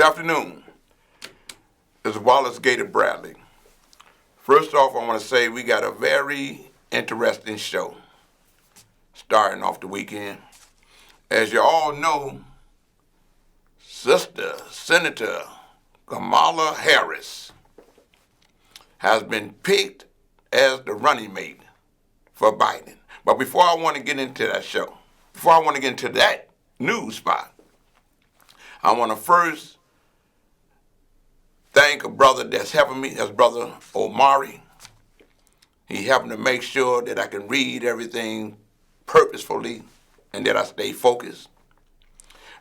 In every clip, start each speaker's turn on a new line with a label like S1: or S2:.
S1: afternoon. This is Wallace Gator Bradley. First off, I want to say we got a very interesting show starting off the weekend. As you all know, Sister Senator Kamala Harris has been picked as the running mate for Biden. But before I want to get into that show, before I want to get into that news spot, I want to first thank a brother that's helping me. That's Brother Omari. He helping to make sure that I can read everything purposefully and that I stay focused.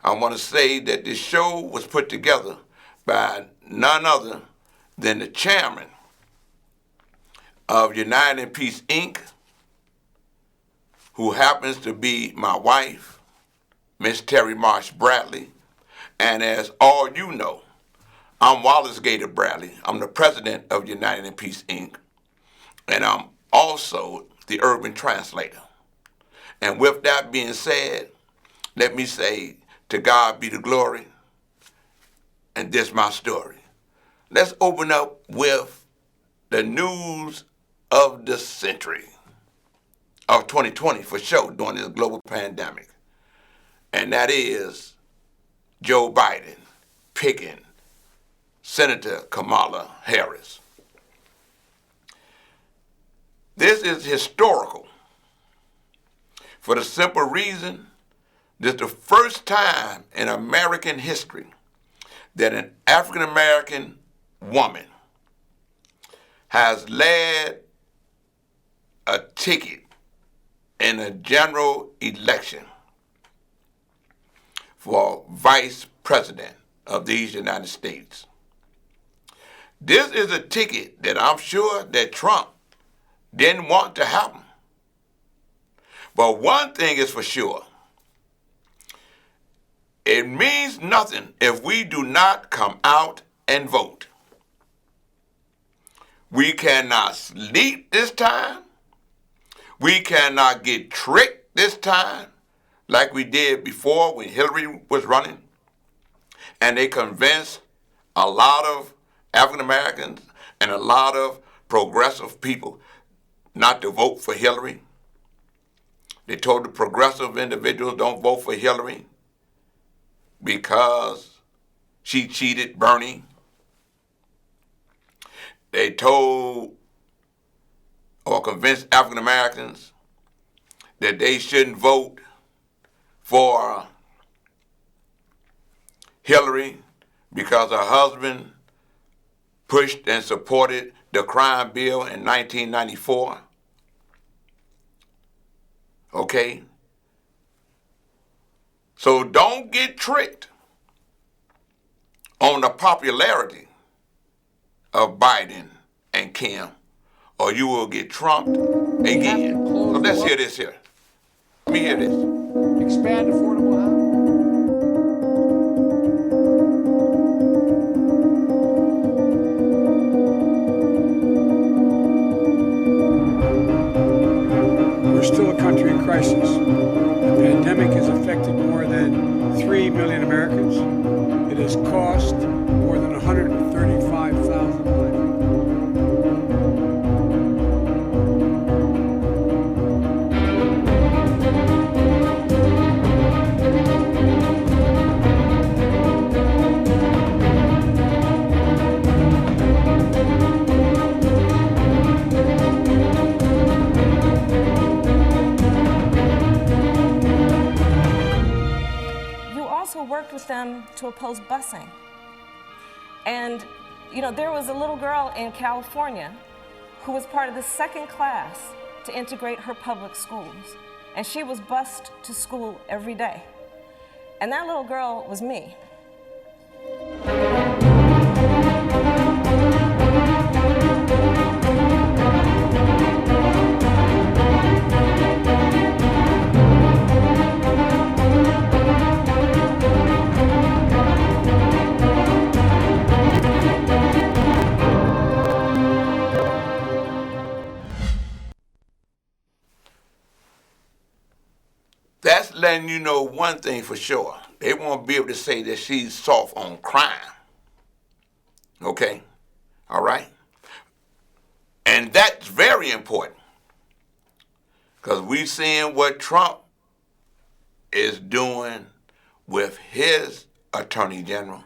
S1: I want to say that this show was put together by none other than the chairman of United in Peace, Inc., who happens to be my wife, Miss Terry Marsh Bradley. And as all you know, I'm Wallace Gator Bradley. I'm the president of United in Peace, Inc., and I'm also the urban translator. And with that being said, let me say, to God be the glory, and this my story. Let's open up with the news of the century, of 2020 for sure, during this global pandemic. And that is Joe Biden picking Senator Kamala Harris. This is historical for the simple reason this is the first time in American history that an African-American woman has led a ticket in a general election for vice president of these United States. This is a ticket that I'm sure that Trump didn't want to happen. But one thing is for sure. It means nothing if we do not come out and vote. We cannot sleep this time. We cannot get tricked this time like we did before when Hillary was running. And they convinced a lot of African Americans and a lot of progressive people not to vote for Hillary. They told the progressive individuals don't vote for Hillary because she cheated Bernie. They told or convinced African Americans that they shouldn't vote for Hillary because her husband pushed and supported the crime bill in 1994. Okay? So don't get tricked on the popularity of Biden and Kim, or you will get trumped again. So let's hear this here. Let me hear this.
S2: Expand affordable housing. We're still a country in crisis. The pandemic has affected more than 3 million Americans. It has cost more than 135,000 lives.
S3: Worked with them to oppose busing. And, there was a little girl in California who was part of the second class to integrate her public schools. And she was bused to school every day. And that little girl was me.
S1: That's letting you know one thing for sure. They won't be able to say that she's soft on crime. Okay? All right? And that's very important because we're seeing what Trump is doing with his attorney general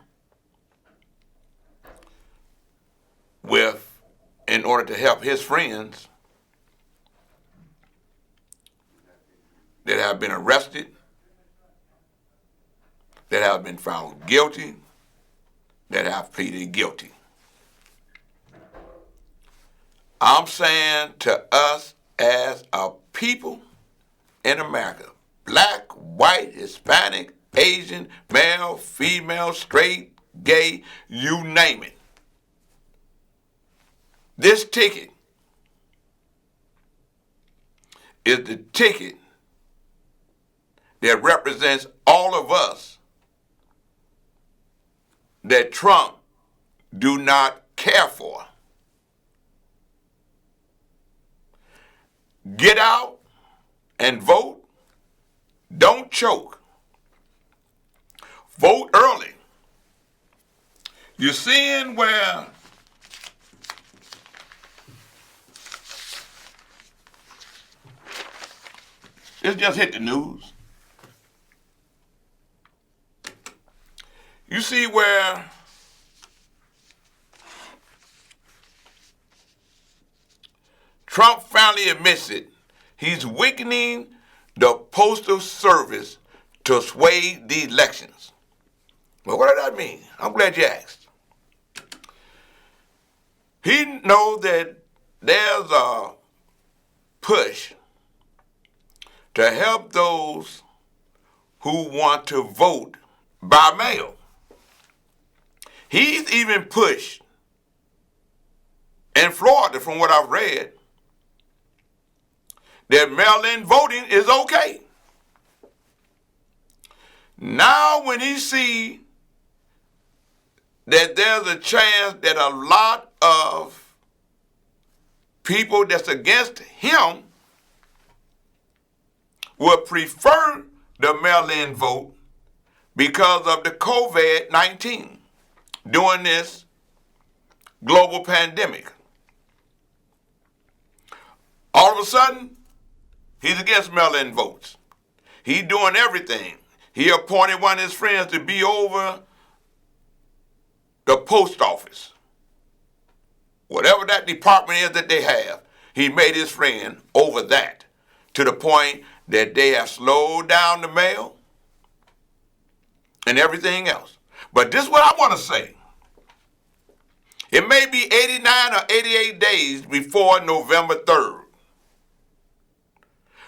S1: in order to help his friends that have been arrested, that have been found guilty, that have pleaded guilty. I'm saying to us as a people in America, black, white, Hispanic, Asian, male, female, straight, gay, you name it. This ticket is the ticket that represents all of us that Trump do not care for. Get out and vote. Don't choke. Vote early. You're seeing where it just hit the news. You see where Trump finally admits it. He's weakening the Postal Service to sway the elections. Well, what does that mean? I'm glad you asked. He knows that there's a push to help those who want to vote by mail. He's even pushed in Florida, from what I've read, that mail-in voting is okay. Now when he sees that there's a chance that a lot of people that's against him would prefer the mail-in vote because of the COVID-19 during this global pandemic. All of a sudden, he's against mail-in votes. He's doing everything. He appointed one of his friends to be over the post office. Whatever that department is that they have, he made his friend over that to the point that they have slowed down the mail and everything else. But this is what I want to say. It may be 89 or 88 days before November 3rd.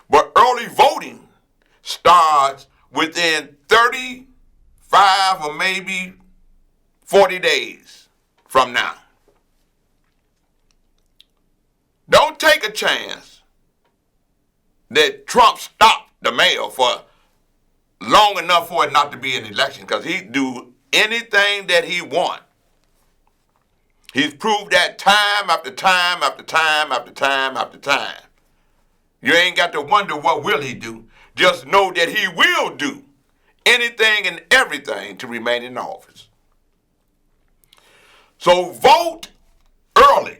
S1: But early voting starts within 35 or maybe 40 days from now. Don't take a chance that Trump stopped the mail for long enough for it not to be an election, because he'd do anything that he wants. He's proved that time after time after time after time after time. You ain't got to wonder what will he do. Just know that he will do anything and everything to remain in office. So vote early.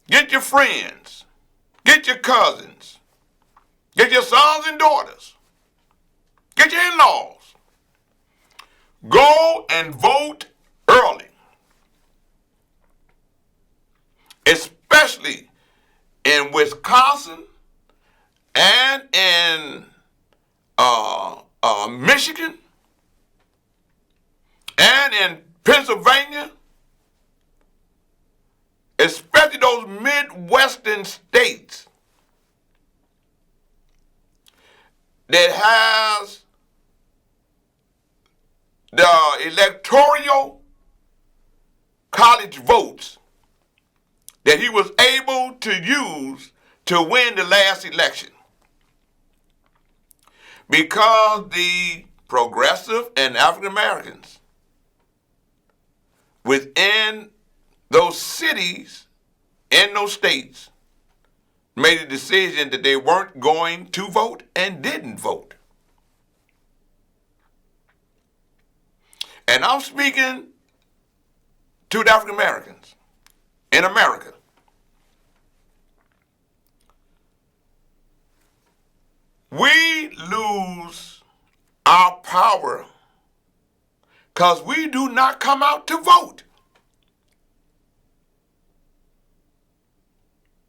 S1: Get your friends. Get your cousins. Get your sons and daughters. Get your in-laws. Go and vote early. Especially in Wisconsin and in Michigan and in Pennsylvania, especially those Midwestern states that has the electoral college votes that he was able to use to win the last election. Because the progressive and African Americans within those cities, in those states, made a decision that they weren't going to vote and didn't vote. And I'm speaking to the African Americans in America. We lose our power because we do not come out to vote.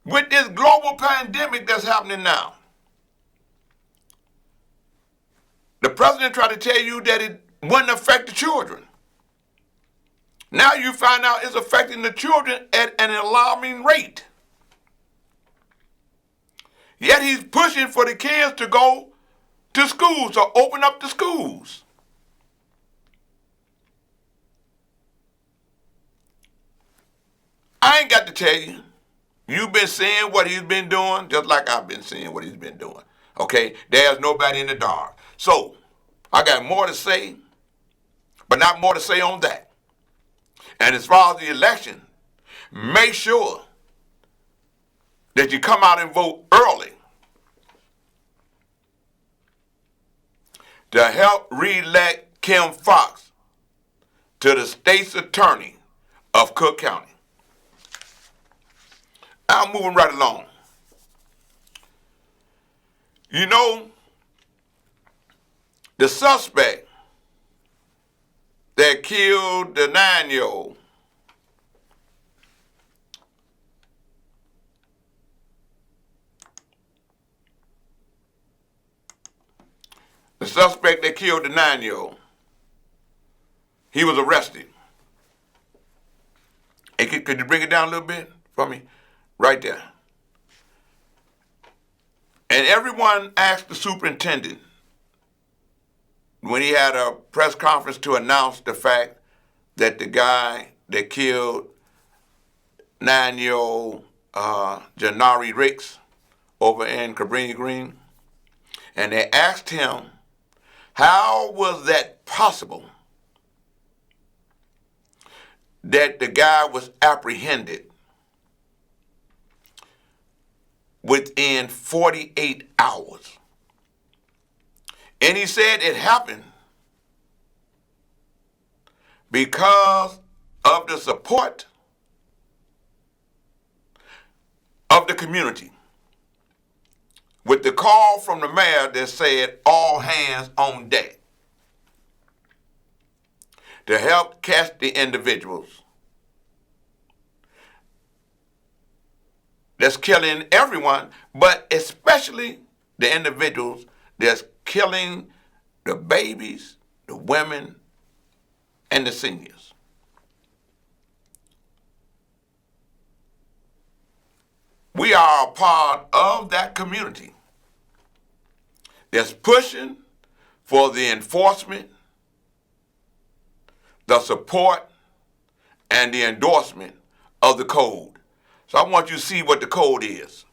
S1: With this global pandemic that's happening now, the president tried to tell you that it wouldn't affect the children. Now you find out it's affecting the children at an alarming rate. Yet he's pushing for the kids to go to schools, to open up the schools. I ain't got to tell you. You've been seeing what he's been doing, just like I've been seeing what he's been doing. Okay? There's nobody in the dark. So, I got more to say, but not more to say on that. And as far as the election, make sure that you come out and vote early to help re-elect Kim Foxx to the state's attorney of Cook County. I'm moving right along. You know, the suspect that killed the 9-year-old, he was arrested. Hey, could you bring it down a little bit for me? Right there. And everyone asked the superintendent when he had a press conference to announce the fact that the guy that killed 9-year-old Janari Ricks over in Cabrini Green, and they asked him, how was that possible that the guy was apprehended within 48 hours? And he said it happened because of the support of the community, with the call from the mayor that said all hands on deck to help catch the individuals that's killing everyone, but especially the individuals that's killing the babies, the women, and the seniors. We are a part of that community that's pushing for the enforcement, the support, and the endorsement of the code. So I want you to see what the code is.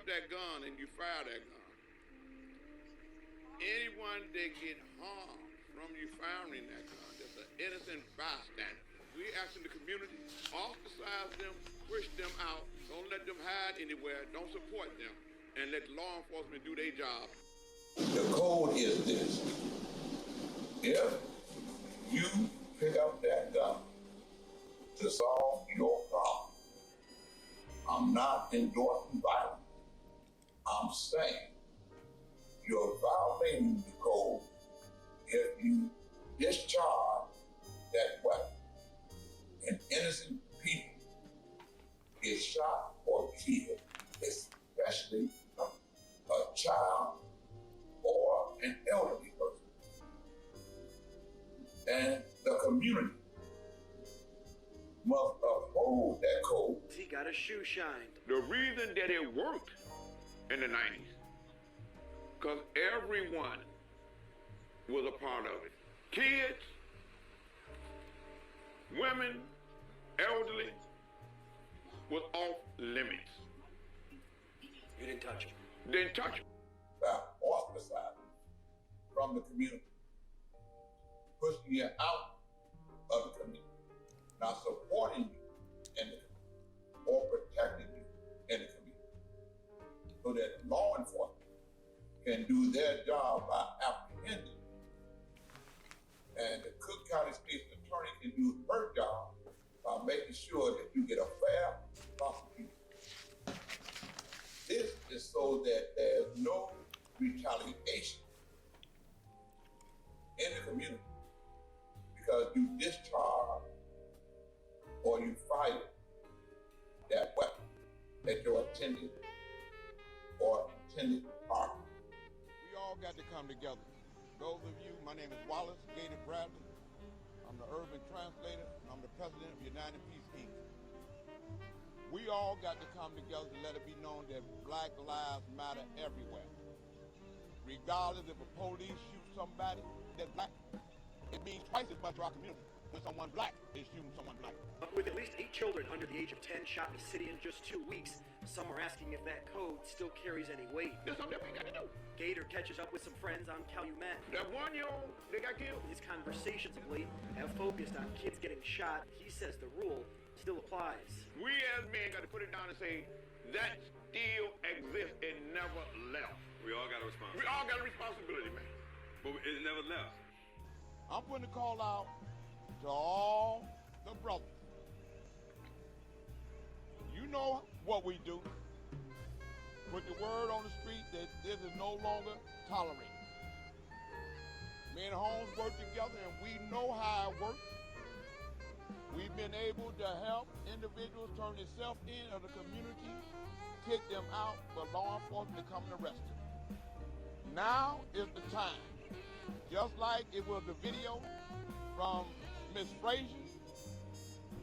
S1: That gun and you fire that gun, anyone that get harmed from you firing that gun, that's an innocent bystander. We asking the community, ostracize them, push them out, don't let them hide anywhere, don't support them, and let law enforcement do their job. The code is this: if you pick up that gun to solve your problem, I'm not endorsing violence. I'm saying you're violating the code if you discharge that weapon and innocent people get shot or killed, especially a child or an elderly person. And the community must uphold that code.
S4: He got his shoe shined.
S1: The reason that it worked in the 90s, because everyone was a part of it. Kids, women, elderly, was off limits.
S4: You didn't touch him.
S1: Didn't touch them. Ostracized from the community. pushing you out of the community, not supporting you in the community, or protecting you in the community, so that law enforcement can do their job by apprehending. And the Cook County State's Attorney can do her job by making sure that you get a fair prosecution. This is so that there's no retaliation in the community because you discharge or you fire that weapon at your attendant or attendant partner.
S5: We all got to come together. Those of you, my name is Wallace Gator Bradley. I'm the urban translator. I'm the president of United Peace Inc. We all got to come together to let it be known that Black lives matter everywhere. Regardless if a police shoot somebody that's black, it means twice as much to our community when someone black is shooting someone black.
S4: With at least 8 children under the age of 10 shot in the city in just 2 weeks, some are asking if that code still carries any weight.
S5: There's something that we got to do.
S4: Gator catches up with some friends on Calumet.
S5: That 1-year-old, they got killed.
S4: His conversations of late have focused on kids getting shot. He says the rule still applies.
S5: We as men got to put it down and say, that still exists. It never left.
S6: We all got a responsibility.
S5: We all got a responsibility, man.
S6: But it never left.
S5: I'm putting a call out to all the brothers. You know what we do. Put the word on the street that this is no longer tolerated. Me and Holmes work together and we know how it works. We've been able to help individuals turn themselves in of the community, kick them out for law enforcement to come and arrest them. Now is the time. Just like it was the video from Miss Frazier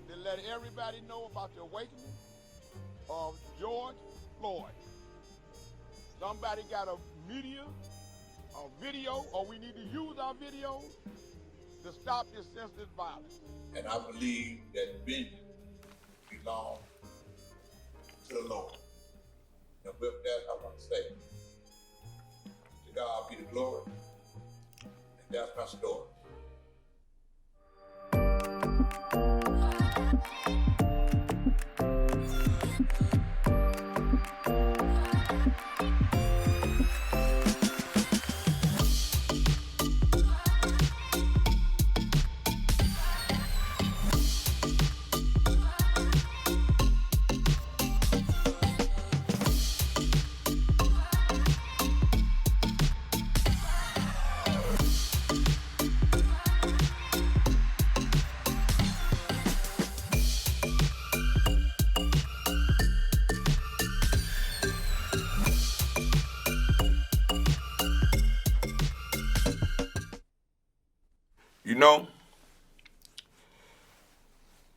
S5: that let everybody know about the awakening of George Floyd. Somebody got a video, or we need to use our videos to stop this senseless violence.
S1: And I believe that vengeance belongs to the Lord. And with that, I want to say, to God be the glory. And that's my story. You know,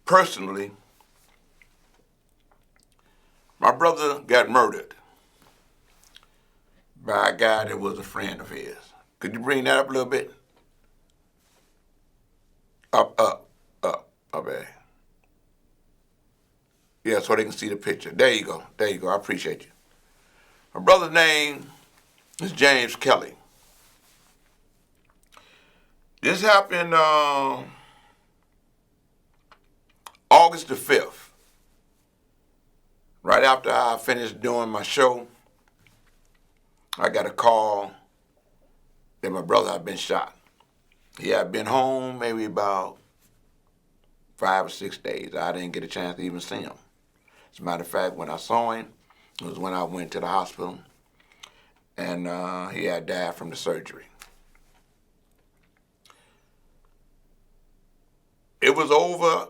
S1: personally, my brother got murdered by a guy that was a friend of his. Could you bring that up a little bit? Up, there. Yeah, so they can see the picture. There you go. I appreciate you. My brother's name is James Kelley. This happened August the 5th, right after I finished doing my show. I got a call that my brother had been shot. He had been home maybe about 5 or 6 days. I didn't get a chance to even see him. As a matter of fact, when I saw him, it was when I went to the hospital, and he had died from the surgery. It was over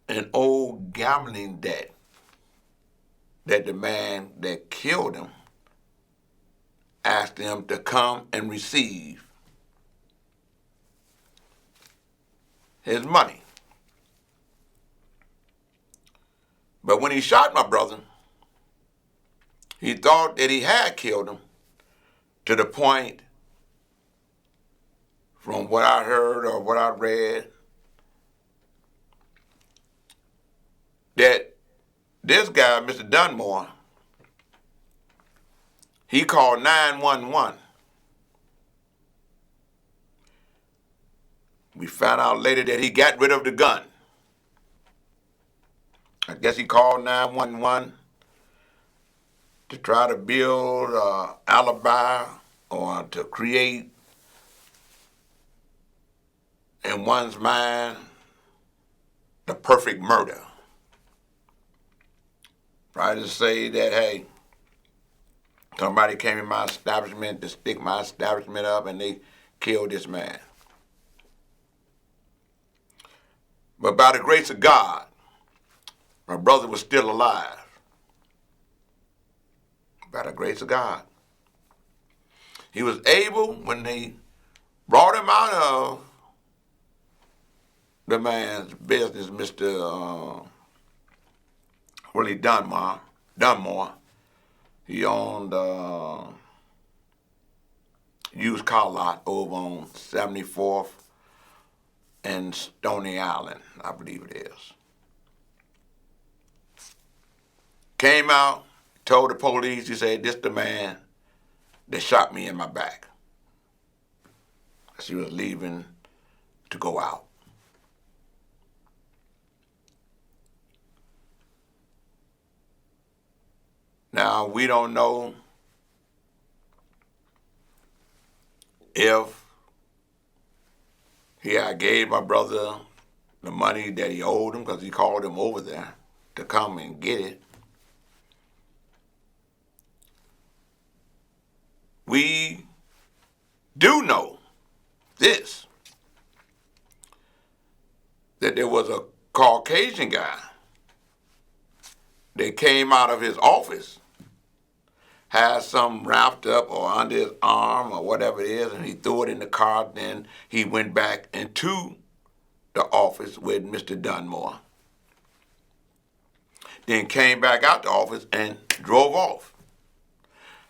S1: an old gambling debt that the man that killed him asked him to come and receive his money. But when he shot my brother, he thought that he had killed him, to the point, from what I heard or what I read, that this guy, Mr. Dunmore, he called 911 We found out later that he got rid of the gun. I guess he called 911 to try to build an alibi or to create in one's mind the perfect murder. Try to say that, hey, somebody came in my establishment to stick my establishment up and they killed this man. But by the grace of God, my brother was still alive. By the grace of God. He was able, when they brought him out of the man's business, Mr. Willie Dunmore. He owned a used car lot over on 74th and Stony Island, I believe it is. Came out, told the police, he said, this the man that shot me in my back as he was leaving to go out. Now, we don't know if I gave my brother the money that he owed him because he called him over there to come and get it. We do know this, that there was a Caucasian guy that came out of his office, had some wrapped up or under his arm or whatever it is, and he threw it in the car. Then he went back into the office with Mr. Dunmore. Then came back out the office and drove off.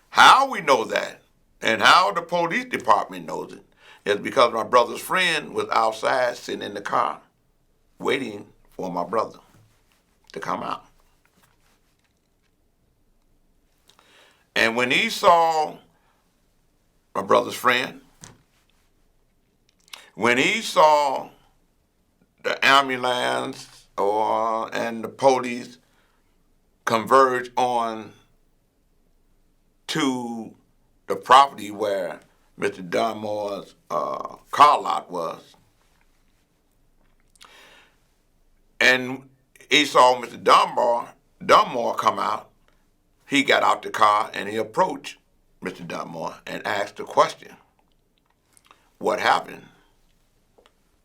S1: How we know that and how the police department knows it is because my brother's friend was outside sitting in the car waiting for my brother to come out. And when he saw my brother's friend, when he saw the ambulance and the police converge on to the property where Mr. Dunmore's car lot was, and he saw Mr. Dunmore come out, he got out the car and he approached Mr. Dunmore and asked a question. What happened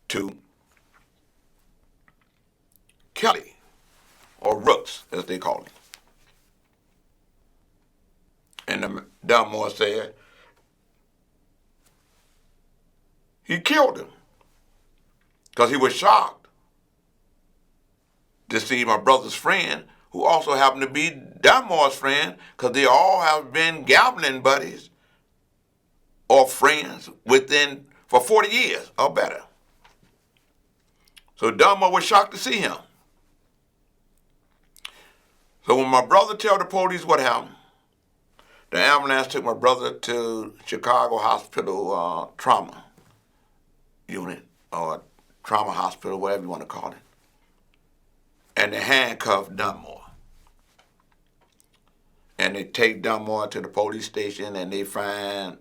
S1: to Kelley, or Rooks, as they call him? And Dunmore said, he killed him because he was shocked to see my brother's friend, who also happened to be Dunmore's friend, because they all have been gambling buddies or friends for 40 years or better. So Dunmore was shocked to see him. So when my brother told the police what happened, the ambulance took my brother to Chicago Hospital trauma unit, or trauma hospital, whatever you want to call it. And they handcuffed Dunmore. And they take Dunmore to the police station and they find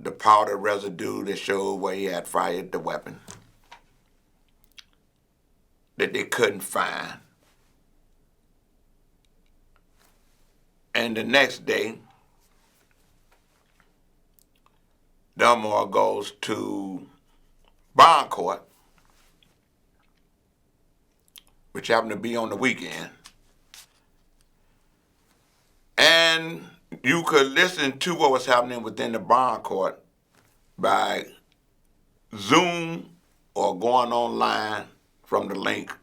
S1: the powder residue that showed where he had fired the weapon that they couldn't find. And the next day, Dunmore goes to bond court, which happened to be on the weekend. And you could listen to what was happening within the bond court by Zoom or going online from the link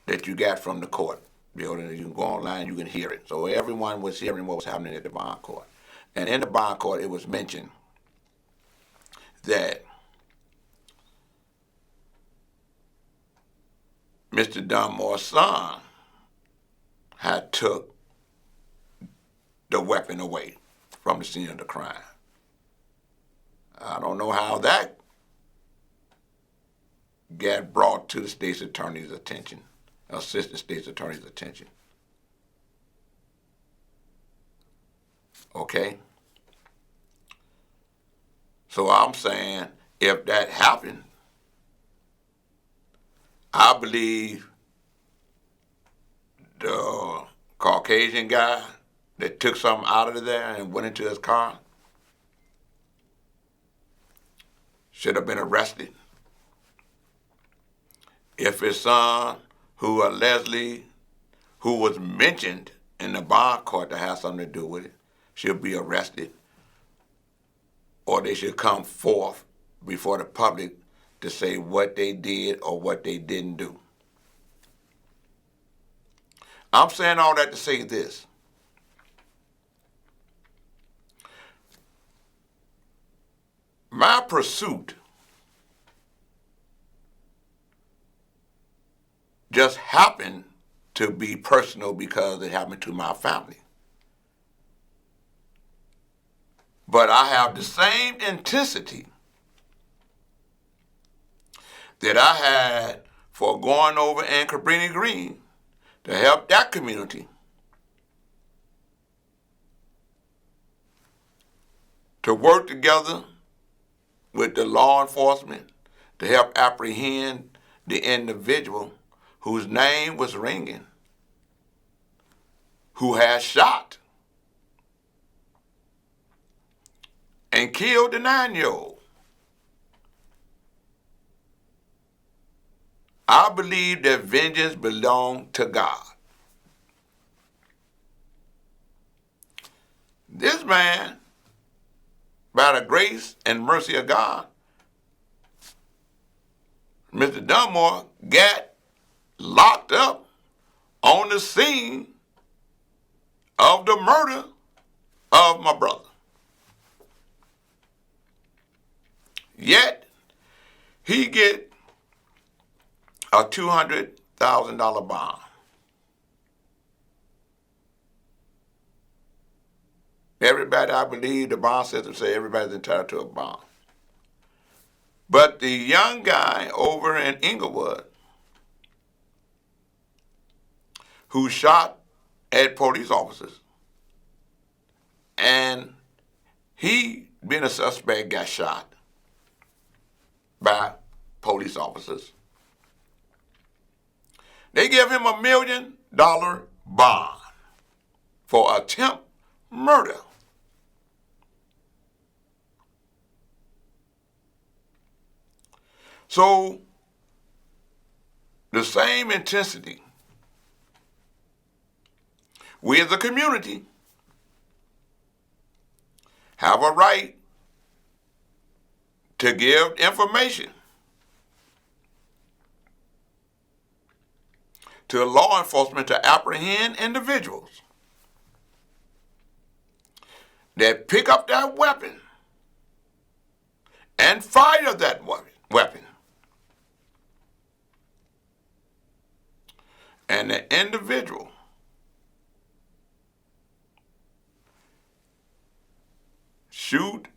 S1: that you got from the court building. You can go online, you can hear it. So everyone was hearing what was happening at the bond court. And in the bond court, it was mentioned that Mr. Dunmore's son had took the weapon away from the scene of the crime. I don't know how that get brought to the state's attorney's attention, assistant state's attorney's attention. Okay? So I'm saying if that happened, I believe the Caucasian guy that took something out of there and went into his car should have been arrested. If his son, who allegedly, who was mentioned in the bond court to have something to do with it, should be arrested, or they should come forth before the public to say what they did or what they didn't do. I'm saying all that to say this. My pursuit just happened to be personal because it happened to my family. But I have the same intensity that I had for going over in Cabrini Green to help that community to work together with the law enforcement to help apprehend the individual whose name was ringing, who had shot and killed the 9-year-old. I believe that vengeance belongs to God. This man, by the grace and mercy of God, Mr. Dunmore got locked up on the scene of the murder of my brother. Yet, he get a $200,000 bond. Everybody, I believe, the bond system say everybody's entitled to a bond. But the young guy over in Inglewood who shot at police officers, and he, being a suspect, got shot by police officers. They give him $1 million bond for attempt murder. So, the same intensity, we as a community have a right to give information to law enforcement to apprehend individuals that pick up that weapon and fire that weapon. And the individual shoot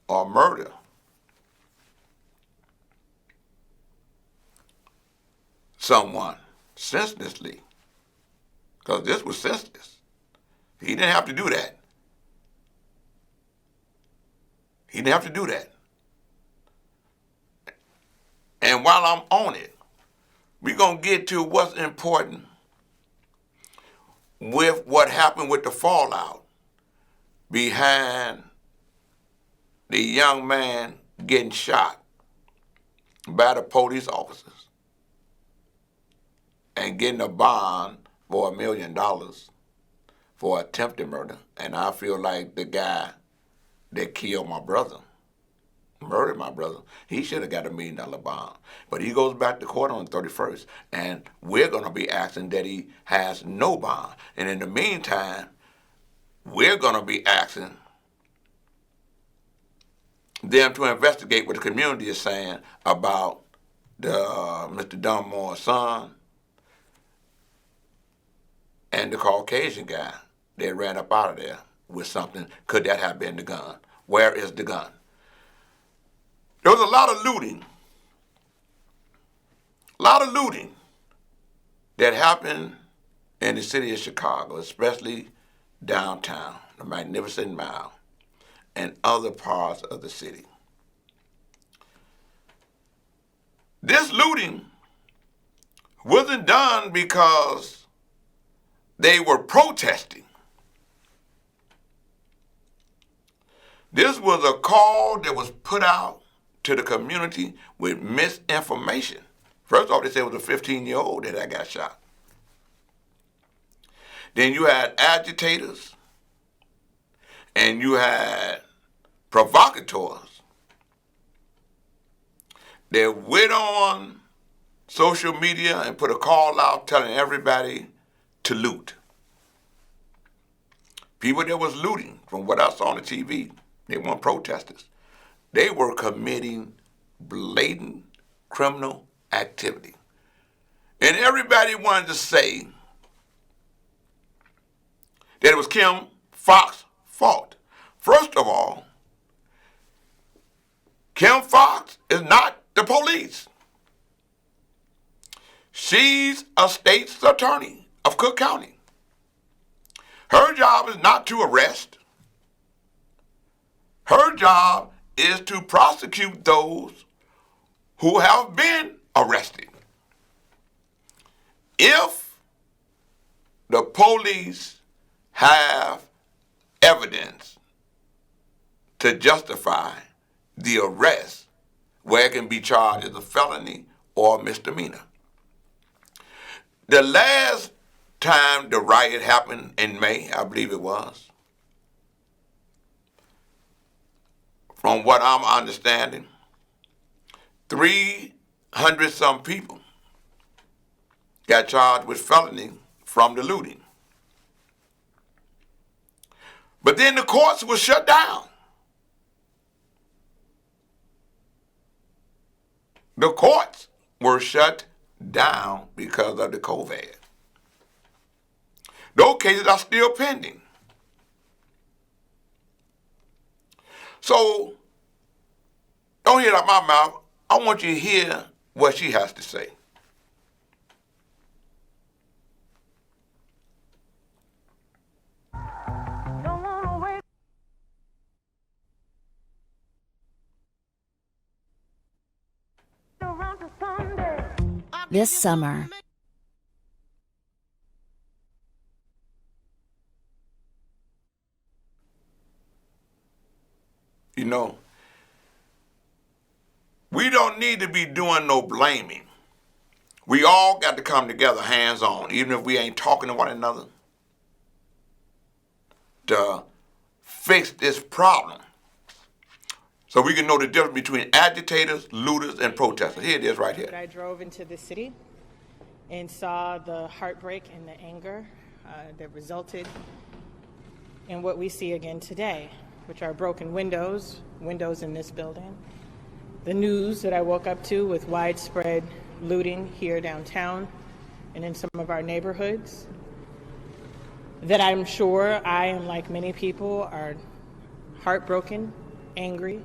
S1: or murder someone senselessly, because this was senseless. He didn't have to do that. He didn't have to do that. And while I'm on it, we're going to get to what's important with what happened with the fallout behind the young man getting shot by the police officers and getting a bond for $1 million for attempted murder. And I feel like the guy that killed my brother, murdered my brother, he should have got $1 million bond. But he goes back to court on the 31st, and we're going to be asking that he has no bond. And in the meantime, we're going to be asking them to investigate what the community is saying about Mr. Dunmore's son and the Caucasian guy that ran up out of there with something. Could that have been the gun? Where is the gun? There was a lot of looting A lot of looting that happened in the city of Chicago, especially downtown, the Magnificent Mile, and other parts of the city. This looting wasn't done because they were protesting. This was a call that was put out to the community with misinformation. First off, they said it was a 15-year-old that got shot. Then you had agitators, and you had provocateurs that went on social media and put a call out telling everybody to loot. People that was looting, from what I saw on the TV, they weren't protesters. They were committing blatant criminal activity. And everybody wanted to say that it was Kim Foxx's fault. First of all, Kim Foxx is not the police. She's a state's attorney of Cook County. Her job is not to arrest. Her job is to prosecute those who have been arrested. If the police have evidence to justify the arrest, where it can be charged as a felony or a misdemeanor. The last time the riot happened in May, I believe it was, from what I'm understanding, 300-some people got charged with felony from the looting. But then the courts were shut down. The courts were shut down because of the COVID. Those cases are still pending. So, don't hear it out my mouth. I want you to hear what she has to say.
S7: This summer,
S1: you know, we don't need to be doing no blaming. We all got to come together hands on, even if we ain't talking to one another, to fix this problem. So we can know the difference between agitators, looters, and protesters. Here it is right here.
S8: I drove into the city and saw the heartbreak and the anger that resulted in what we see again today, which are broken windows in this building. The news that I woke up to with widespread looting here downtown and in some of our neighborhoods, that I'm sure I, and like many people, are heartbroken, angry,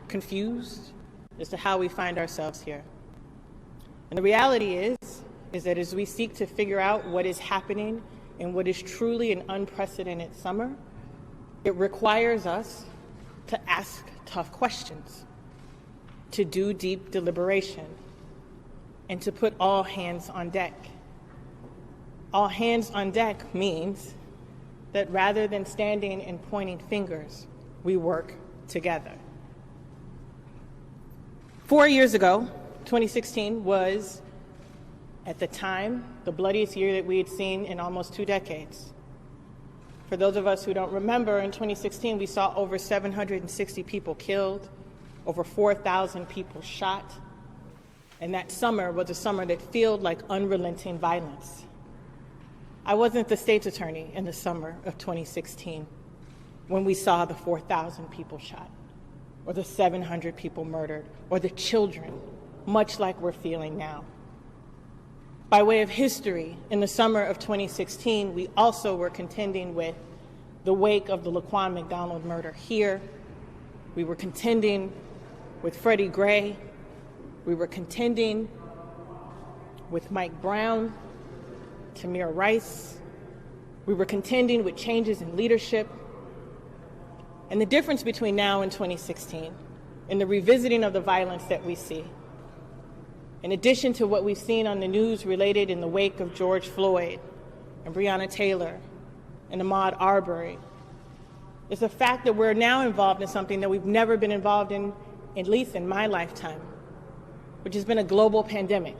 S8: confused as to how we find ourselves here. And the reality is that as we seek to figure out what is happening in what is truly an unprecedented summer, it requires us to ask tough questions, to do deep deliberation, and to put all hands on deck. All hands on deck means that rather than standing and pointing fingers, we work together. 4 years ago, 2016 was, at the time, the bloodiest year that we had seen in almost 2 decades. For those of us who don't remember, in 2016, we saw over 760 people killed, over 4,000 people shot, and that summer was a summer that felt like unrelenting violence. I wasn't the state's attorney in the summer of 2016 when we saw the 4,000 people shot, or the 700 people murdered, or the children, much like we're feeling now. By way of history, in the summer of 2016, we also were contending with the wake of the Laquan McDonald murder here. We were contending with Freddie Gray. We were contending with Mike Brown, Tamir Rice. We were contending with changes in leadership. And the difference between now and 2016 and the revisiting of the violence that we see, in addition to what we've seen on the news related in the wake of George Floyd and Breonna Taylor and Ahmaud Arbery, is the fact that we're now involved in something that we've never been involved in, at least in my lifetime, which has been a global pandemic.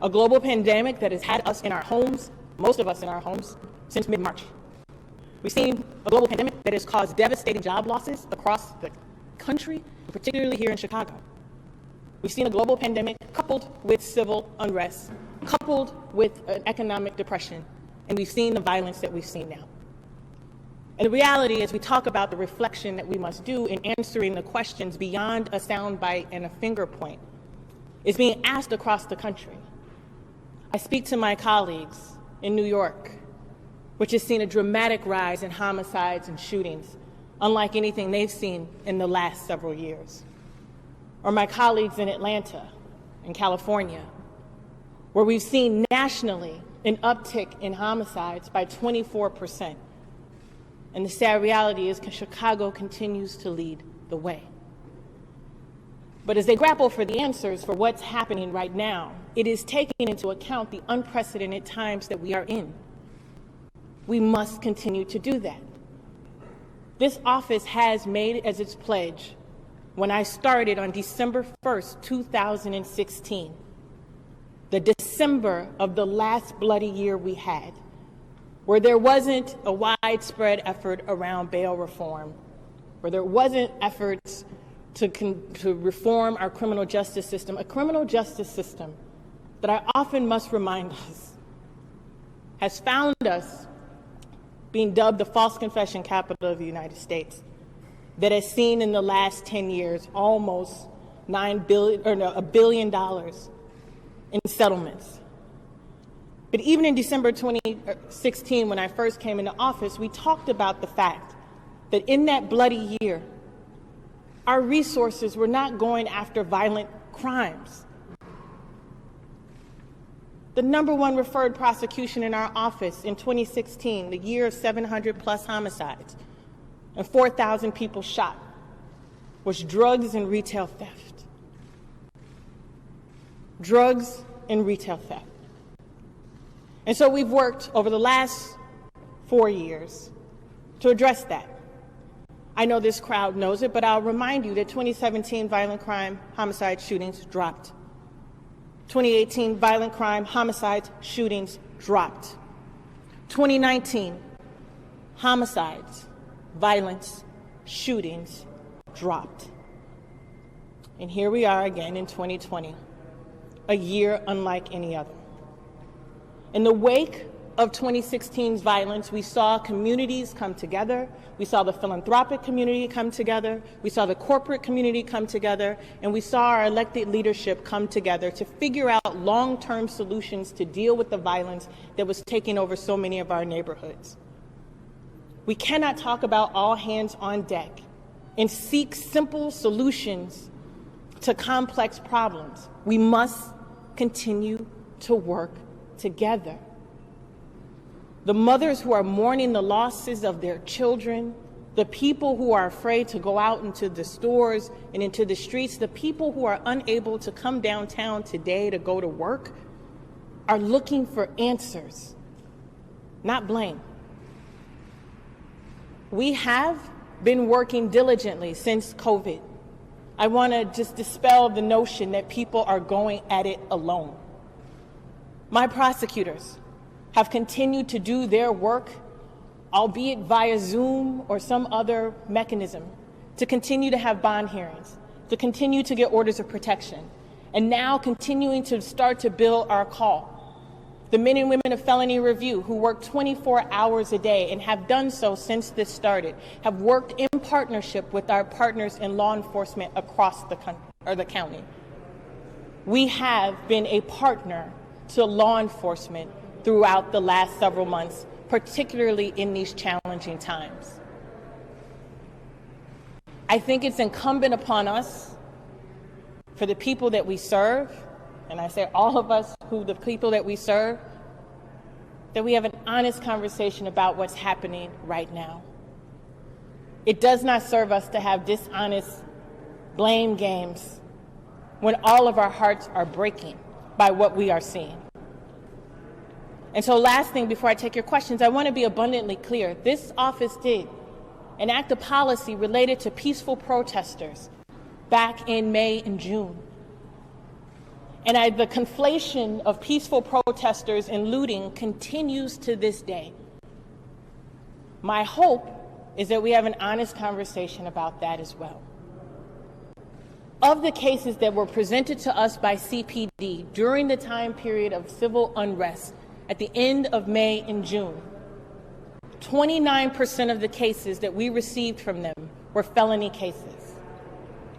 S8: A global pandemic that has had us in our homes, most of us in our homes, since mid-March. We've seen a global pandemic that has caused devastating job losses across the country, particularly here in Chicago. We've seen a global pandemic coupled with civil unrest, coupled with an economic depression, and we've seen the violence that we've seen now. And the reality is we talk about the reflection that we must do in answering the questions beyond a soundbite and a finger point is being asked across the country. I speak to my colleagues in New York, which has seen a dramatic rise in homicides and shootings, unlike anything they've seen in the last several years. Or my colleagues in Atlanta, in California, where we've seen nationally an uptick in homicides by 24%. And the sad reality is Chicago continues to lead the way. But as they grapple for the answers for what's happening right now, it is taking into account the unprecedented times that we are in. We must continue to do that. This office has made it as its pledge when I started on December 1st, 2016, the December of the last bloody year we had, where there wasn't a widespread effort around bail reform, where there wasn't efforts to reform our criminal justice system, a criminal justice system that I often must remind us has found us being dubbed the false confession capital of the United States, that has seen in the last 10 years almost $1 billion in settlements. But even in December 2016, when I first came into office, we talked about the fact that in that bloody year, our resources were not going after violent crimes. The #1 referred prosecution in our office in 2016, the year of 700 plus homicides and 4,000 people shot, was drugs and retail theft. Drugs and retail theft. And so we've worked over the last 4 years to address that. I know this crowd knows it, but I'll remind you that 2017 violent crime homicide shootings dropped. 2018 violent crime homicides shootings dropped. 2019 homicides, violence, shootings dropped. And here we are again in 2020, a year unlike any other. In the wake of 2016's violence, we saw communities come together. We saw the philanthropic community come together. We saw the corporate community come together. And we saw our elected leadership come together to figure out long-term solutions to deal with the violence that was taking over so many of our neighborhoods. We cannot talk about all hands on deck and seek simple solutions to complex problems. We must continue to work together. The mothers who are mourning the losses of their children, the people who are afraid to go out into the stores and into the streets, the people who are unable to come downtown today to go to work, are looking for answers, not blame. We have been working diligently since COVID. I want to just dispel the notion that people are going at it alone. My prosecutors have continued to do their work, albeit via Zoom or some other mechanism, to continue to have bond hearings, to continue to get orders of protection, and now continuing to start to build our call. The men and women of felony review who work 24 hours a day and have done so since this started, have worked in partnership with our partners in law enforcement across the county. We have been a partner to law enforcement throughout the last several months, particularly in these challenging times. I think it's incumbent upon us, for the people that we serve, and I say all of us, the people that we serve, that we have an honest conversation about what's happening right now. It does not serve us to have dishonest blame games when all of our hearts are breaking by what we are seeing. And so last thing before I take your questions, I want to be abundantly clear. This office did enact a policy related to peaceful protesters back in May and June. And the conflation of peaceful protesters and looting continues to this day. My hope is that we have an honest conversation about that as well. Of the cases that were presented to us by CPD during the time period of civil unrest at the end of May and June, 29% of the cases that we received from them were felony cases.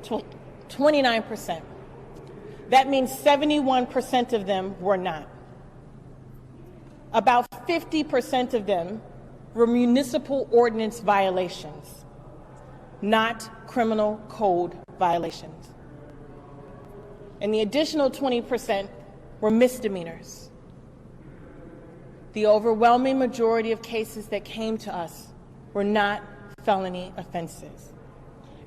S8: 29%. That means 71% of them were not. About 50% of them were municipal ordinance violations, not criminal code violations. And the additional 20% were misdemeanors. The overwhelming majority of cases that came to us were not felony offenses.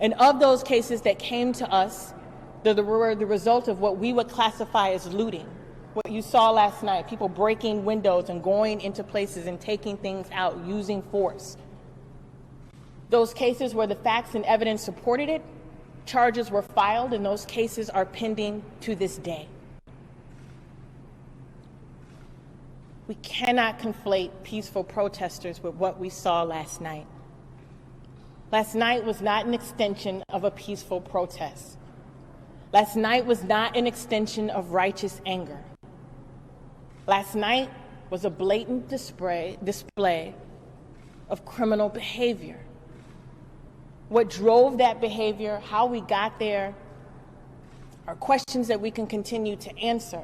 S8: And of those cases that came to us, they were the result of what we would classify as looting. What you saw last night, people breaking windows and going into places and taking things out using force. Those cases where the facts and evidence supported it, charges were filed, and those cases are pending to this day. We cannot conflate peaceful protesters with what we saw last night. Last night was not an extension of a peaceful protest. Last night was not an extension of righteous anger. Last night was a blatant display of criminal behavior. What drove that behavior, how we got there, are questions that we can continue to answer.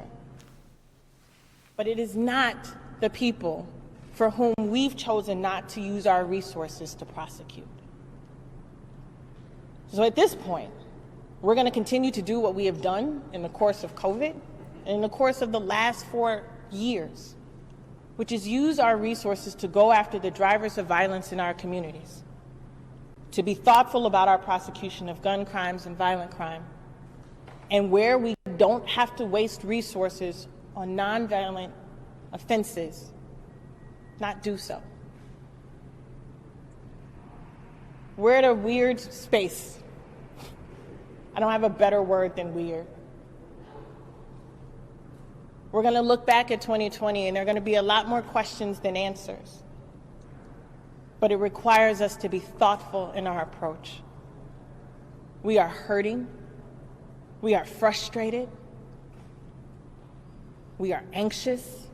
S8: But it is not the people for whom we've chosen not to use our resources to prosecute. So at this point, we're going to continue to do what we have done in the course of COVID and in the course of the last 4 years, which is use our resources to go after the drivers of violence in our communities, to be thoughtful about our prosecution of gun crimes and violent crime, and where we don't have to waste resources on nonviolent offenses, not do so. We're at a weird space. I don't have a better word than weird. We're going to look back at 2020, and there are going to be a lot more questions than answers. But it requires us to be thoughtful in our approach. We are hurting. We are frustrated. We are anxious.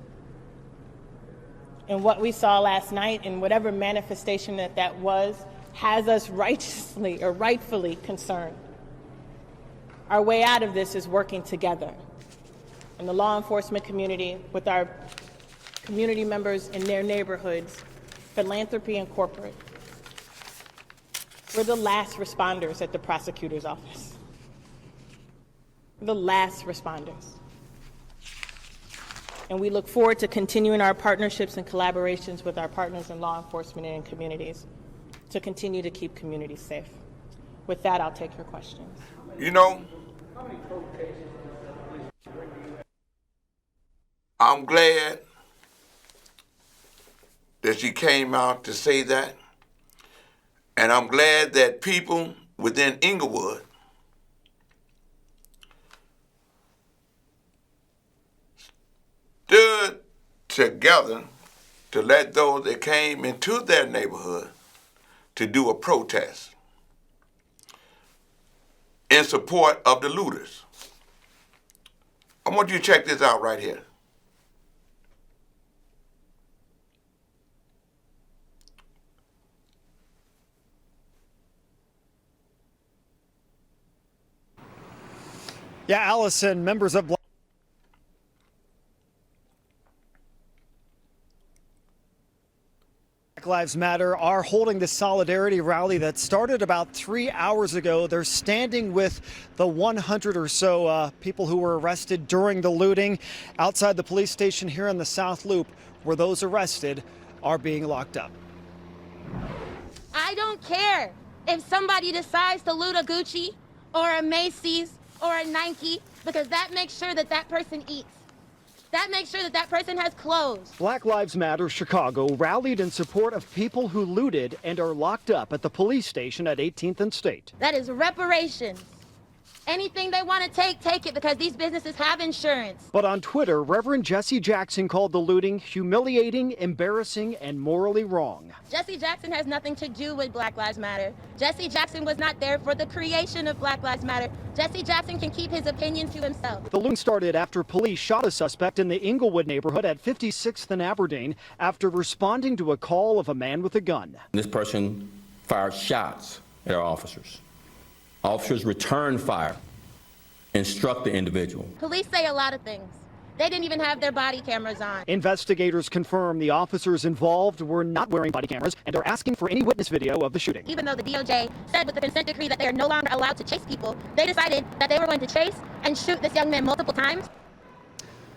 S8: And what we saw last night, and whatever manifestation that was, has us righteously or rightfully concerned. Our way out of this is working together in the law enforcement community, with our community members in their neighborhoods, philanthropy and corporate. We're the last responders at the prosecutor's office. We're the last responders. And we look forward to continuing our partnerships and collaborations with our partners in law enforcement and in communities to continue to keep communities safe. With that, I'll take your questions.
S1: You know, I'm glad that she came out to say that, and I'm glad that people within Inglewood stood together to let those that came into their neighborhood to do a protest in support of the looters. I want you to check this out right here.
S9: Yeah, Allison, members of Black Lives Matter are holding this solidarity rally that started about 3 hours ago. They're standing with the 100 or so people who were arrested during the looting outside the police station here in the South Loop, where those arrested are being locked up.
S10: I don't care if somebody decides to loot a Gucci or a Macy's or a Nike, because that makes sure that that person eats. That makes sure that that person has clothes.
S9: Black Lives Matter Chicago rallied in support of people who looted and are locked up at the police station at 18th and State.
S10: That is reparations. Anything they want to take it, because these businesses have insurance.
S9: But on Twitter, Reverend Jesse Jackson called the looting humiliating, embarrassing, and morally wrong.
S10: Jesse Jackson has nothing to do with Black Lives Matter. Jesse Jackson was not there for the creation of Black Lives Matter. Jesse Jackson can keep his opinion to himself.
S9: The looting started after police shot a suspect in the Inglewood neighborhood at 56th and Aberdeen after responding to a call of a man with a gun.
S11: This person fired shots at our officers. Officers returned fire and struck the individual.
S10: Police say a lot of things. They didn't even have their body cameras on.
S9: Investigators confirm the officers involved were not wearing body cameras and are asking for any witness video of the shooting.
S10: Even though the DOJ said with the consent decree that they are no longer allowed to chase people, they decided that they were going to chase and shoot this young man multiple times.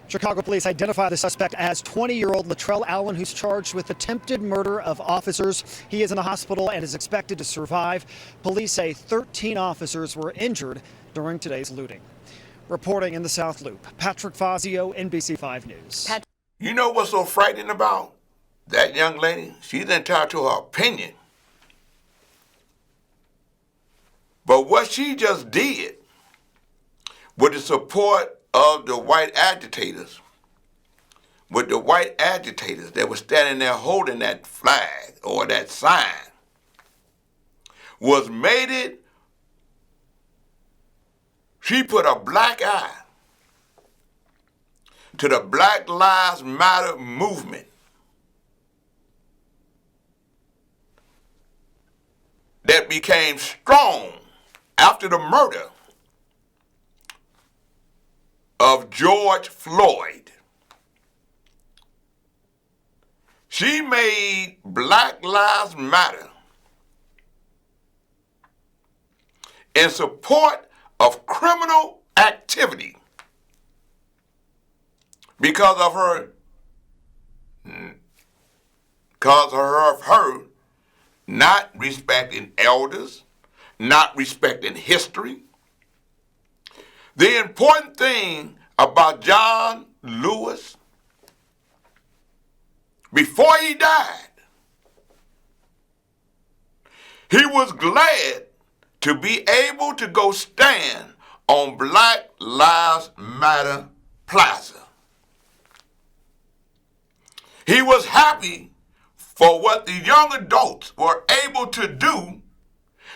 S9: Chicago police identify the suspect as 20-year-old Latrell Allen, who's charged with attempted murder of officers. He is in the hospital and is expected to survive. Police say 13 officers were injured during today's looting. Reporting in the South Loop, Patrick Fazio, NBC5 News.
S1: You know what's so frightening about that young lady? She's entitled to her opinion. But what she just did with the support of the white agitators, that were standing there holding that flag or that sign, was made it, she put a black eye to the Black Lives Matter movement that became strong after the murder of George Floyd. She made Black Lives Matter in support of criminal activity because of her not respecting elders, not respecting history. The important thing about John Lewis, before he died, he was glad to be able to go stand on Black Lives Matter Plaza. He was happy for what the young adults were able to do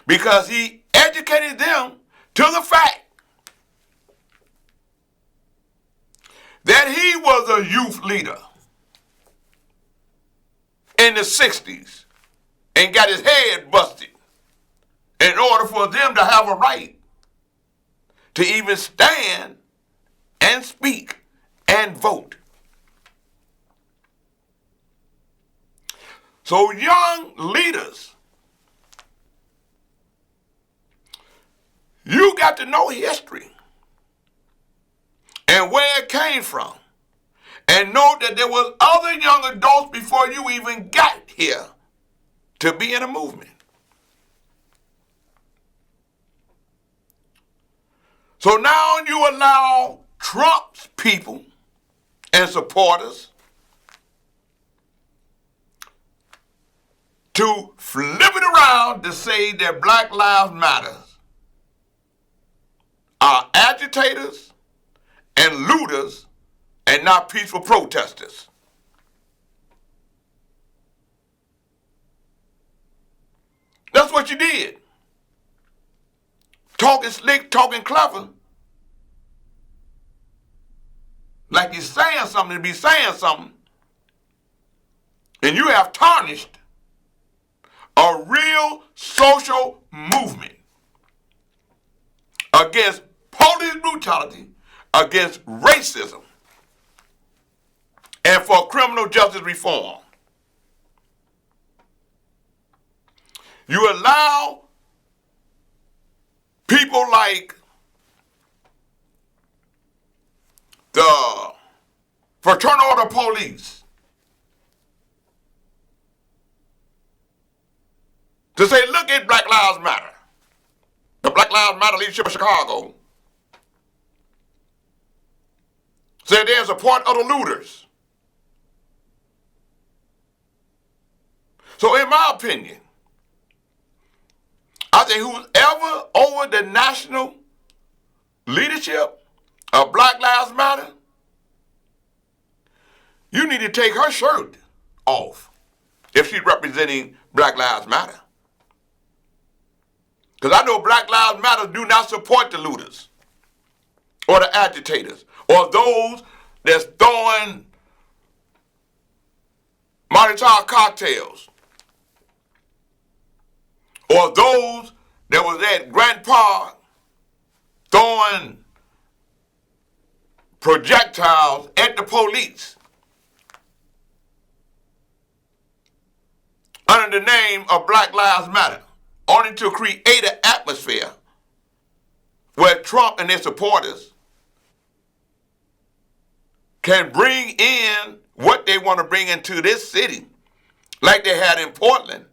S1: because he educated them to the fact that he was a youth leader in the 60s and got his head busted in order for them to have a right to even stand and speak and vote. So young leaders, you got to know history and where it came from, and know that there was other young adults before you even got here to be in a movement. So now you allow Trump's people and supporters to flip it around to say that Black Lives Matter are agitators and looters and not peaceful protesters. That's what you did. Talking slick, talking clever. Like you're saying something to be saying something. And you have tarnished a real social movement against police brutality, against racism, and for criminal justice reform. You allow people like the Fraternal Order Police to say, look at Black Lives Matter. The Black Lives Matter leadership of Chicago said they're in support of the looters. So in my opinion, I think whoever over the national leadership of Black Lives Matter, you need to take her shirt off if she's representing Black Lives Matter. Because I know Black Lives Matter do not support the looters or the agitators or those that's throwing Molotov cocktails or those that was at Grant Park throwing projectiles at the police under the name of Black Lives Matter, only to create an atmosphere where Trump and his supporters can bring in what they want to bring into this city, like they had in Portland.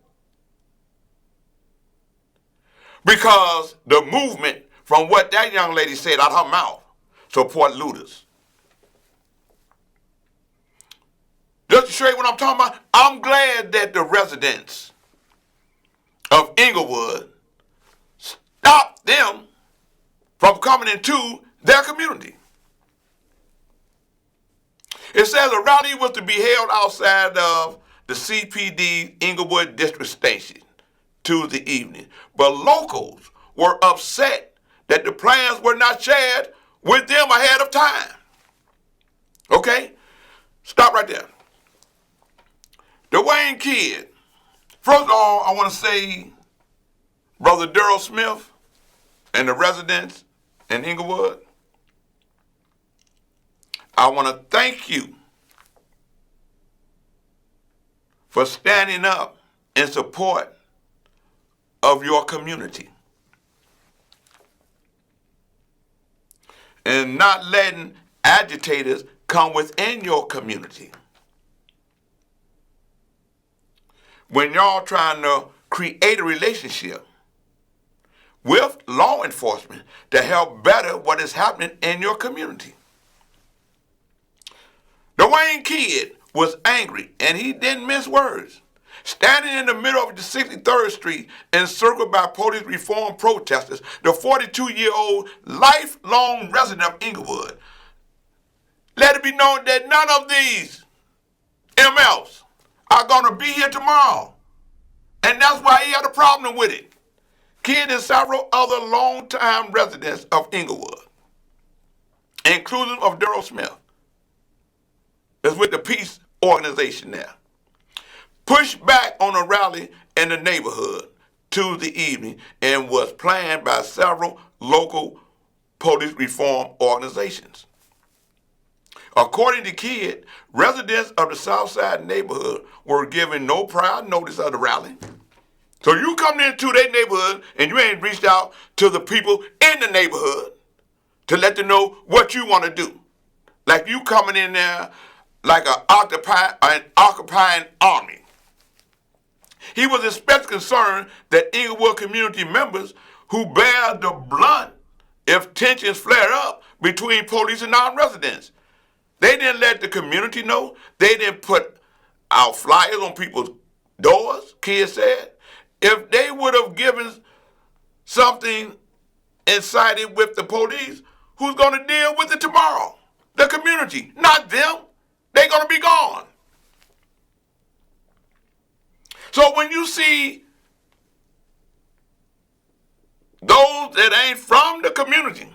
S1: Because the movement, from what that young lady said out her mouth, support looters. Just to show you what I'm talking about, I'm glad that the residents of Inglewood stopped them from coming into their community. It says a rally was to be held outside of the CPD Inglewood District Station Tuesday evening, but locals were upset that the plans were not shared with them ahead of time. Okay? Stop right there. The Wayne kid. First of all, I want to say, Brother Daryl Smith and the residents in Inglewood, I want to thank you for standing up in support of your community and not letting agitators come within your community. When y'all trying to create a relationship with law enforcement to help better what is happening in your community. The Wayne kid was angry and he didn't mince words. Standing in the middle of the 63rd Street, encircled by police reform protesters, the 42-year-old lifelong resident of Inglewood let it be known that none of these MLs are going to be here tomorrow. And that's why he had a problem with it. Kid and several other longtime residents of Inglewood, inclusive of Daryl Smith, is with the peace organization there, pushed back on a rally in the neighborhood Tuesday evening and was planned by several local police reform organizations. According to Kidd, residents of the Southside neighborhood were given no prior notice of the rally. So you come into their neighborhood and you ain't reached out to the people in the neighborhood to let them know what you want to do. Like you coming in there like an occupying army. He was especially concerned that Inglewood community members who bear the brunt if tensions flare up between police and non-residents. They didn't let the community know. They didn't put out flyers on people's doors, Kidd said. If they would have given something and sided with the police, who's going to deal with it tomorrow? The community, not them. They're going to be gone. So when you see those that ain't from the community,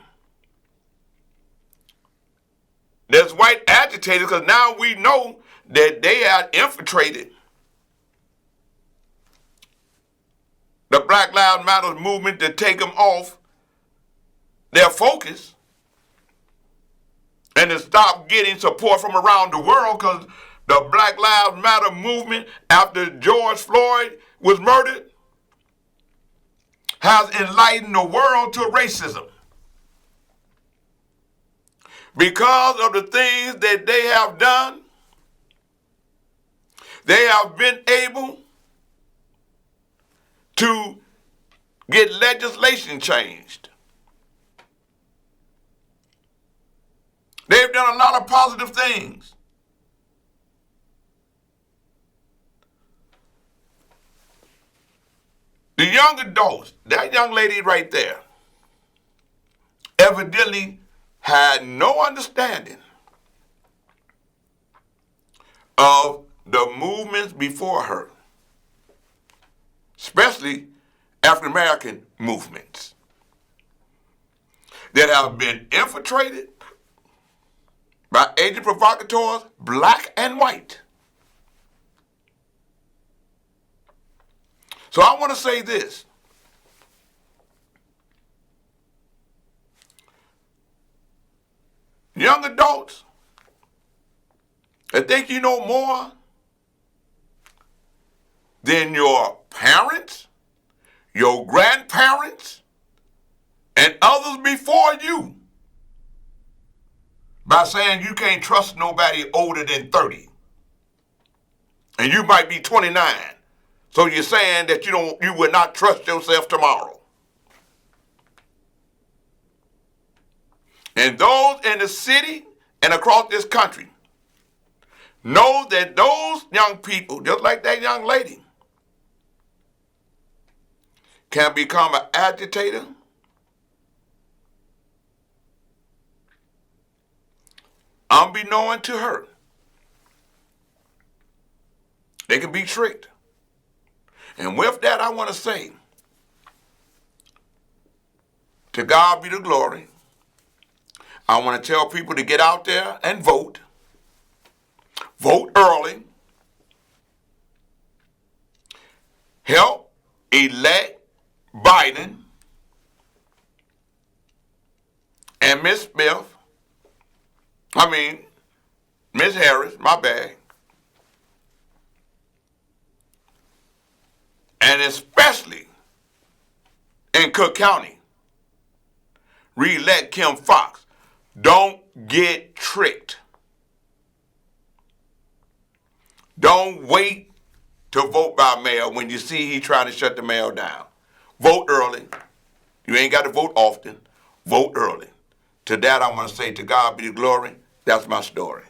S1: there's white agitators, because now we know that they had infiltrated the Black Lives Matter movement to take them off their focus and to stop getting support from around the world, because the Black Lives Matter movement after George Floyd was murdered has enlightened the world to racism. Because of the things that they have done, they have been able to get legislation changed. They've done a lot of positive things. The young adults, that young lady right there, evidently had no understanding of the movements before her, especially African American movements that have been infiltrated by agent provocateurs, black and white. So I want to say this. Young adults that think you know more than your parents, your grandparents, and others before you by saying you can't trust nobody older than 30. And you might be 29. So you're saying that you will not trust yourself tomorrow. And those in the city and across this country know that those young people, just like that young lady, can become an agitator, unbeknown to her. They can be tricked. And with that, I want to say, to God be the glory. I want to tell people to get out there and vote. Vote early. Help elect Biden and Miss Harris, my bad. And especially in Cook County, re-elect Kim Foxx. Don't get tricked. Don't wait to vote by mail when you see he trying to shut the mail down. Vote early. You ain't got to vote often. Vote early. To that I want to say, to God be the glory. That's my story.